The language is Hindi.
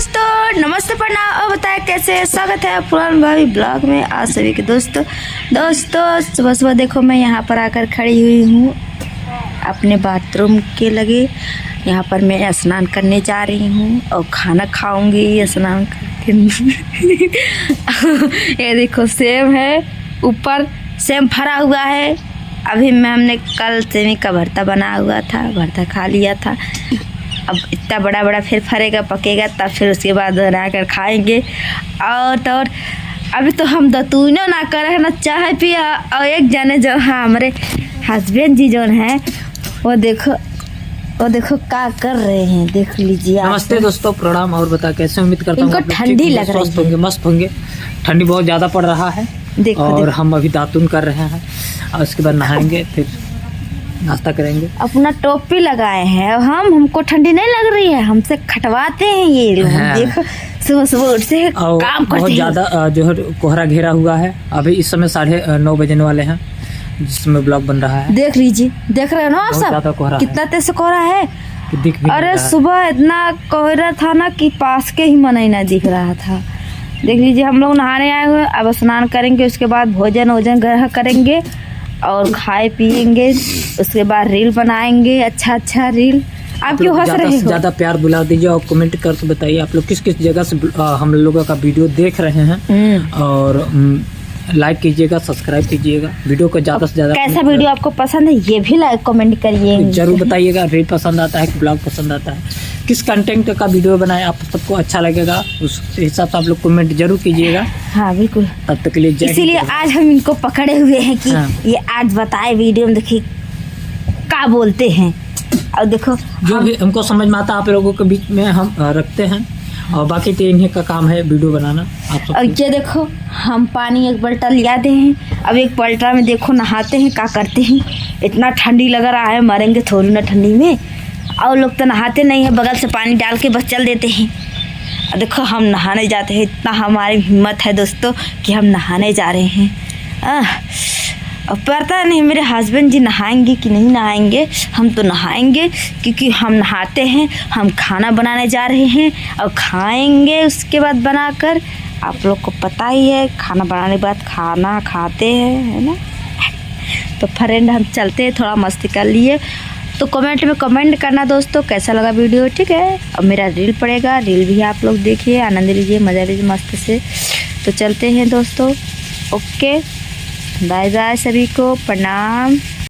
दोस्तों, नमस्ते प्रणाम। और बताएं कैसे, स्वागत है पुरान भाभी ब्लॉग में आज सभी के दोस्तों। सुबह सुबह देखो मैं यहाँ पर आकर खड़ी हुई हूँ अपने बाथरूम के लगे। यहाँ पर मैं स्नान करने जा रही हूँ और खाना खाऊंगी स्नान करके। ये देखो सेब है, ऊपर सेब भरा हुआ है। अभी हमने कल सेमी का भरता बना हुआ था, भरता खा लिया था। अब इतना बड़ा बड़ा फिर फरेगा, पकेगा, तब फिर उसके बाद बना कर खाएंगे। और अभी तो हम दतूनो ना करे ना चाय पिया। और एक जने जो है हमारे हस्बैंड जी जो हैं वो देखो क्या कर रहे हैं, देख लीजिए। नमस्ते दोस्तों, प्रणाम। और बता कैसे, उम्मीद करता हूँ इनको ठंडी लग रही है, मस्त होंगे। ठंडी बहुत ज़्यादा पड़ रहा है और हम अभी दातुन कर रहे हैं और उसके बाद नहाएंगे, फिर नाश्ता करेंगे। अपना टोपी लगाए हैं हमको ठंडी नहीं लग रही है, हमसे खटवाते हैं ये लोग। देखो सुबह सुबह उठ से काम करते हैं। बहुत ज़्यादा जो है कोहरा घेरा हुआ है। अभी इस समय 9:30 बजने वाले हैं जिसमें ब्लॉग बन रहा है। देख लीजिए, देख रहे हो ना आप सब कितना तेज कोहरा है। अरे सुबह इतना कोहरा था ना कि पास के ही मन ही ना दिख रहा था। देख लीजिए, हम लोग नहाने आए हुए, अब स्नान करेंगे, उसके बाद भोजन ग्रहण करेंगे और खाए पिएंगे। उसके बाद रील बनाएंगे, अच्छा रील। आप क्यों हंस रहे हो? ज़्यादा प्यार बुला दीजिए और कमेंट करके बताइए आप लोग किस किस जगह से हम लोगों का वीडियो देख रहे हैं। और लाइक कीजिएगा, सब्सक्राइब कीजिएगा। वीडियो को ज़्यादा से ज़्यादा कैसा वीडियो आपको पसंद है ये भी लाइक कमेंट करिए, जरूर बताइएगा। रील पसंद आता है कि ब्लॉग पसंद आता है, किस कंटेंट का वीडियो बनाए आप सबको अच्छा लगेगा, उस हिसाब से आप लोग कमेंट जरूर कीजिएगा। हाँ बिल्कुल। तब तक के लिए इसीलिए आज हम इनको पकड़े हुए हैं कि ये आज बताए वीडियो में, देखिए क्या बोलते हैं। और देखो जो भी हमको समझ में आता आप लोगों के बीच में हम रखते हैं, और बाकी तो इन्हीं का काम है वीडियो बनाना। आप और ये देखो हम पानी एक बल्टा लियाते हैं, अब एक बल्टा में देखो नहाते हैं, क्या करते हैं। इतना ठंडी लग रहा है, मरेंगे थोड़ी ना ठंडी में। और लोग तो नहाते नहीं है, बगल से पानी डाल के बस चल देते हैं। और देखो हम नहाने जाते हैं, इतना हमारी हिम्मत है दोस्तों कि हम नहाने जा रहे हैं। अब पता नहीं मेरे हस्बैंड जी नहाएंगे कि नहीं नहाएंगे। हम तो नहाएंगे क्योंकि हम नहाते हैं। हम खाना बनाने जा रहे हैं और खाएंगे उसके बाद बनाकर। आप लोग को पता ही है, खाना बनाने के बाद खाना खाते हैं, है ना। तो फ्रेंड हम चलते हैं, थोड़ा मस्ती कर लिए। तो कमेंट में कमेंट करना दोस्तों कैसा लगा वीडियो, ठीक है। अब मेरा रील पड़ेगा, रील भी आप लोग देखिए, आनंद लीजिए, मज़ा लीजिए मस्त से। तो चलते हैं दोस्तों, ओके, बाय बाय, सभी को प्रणाम।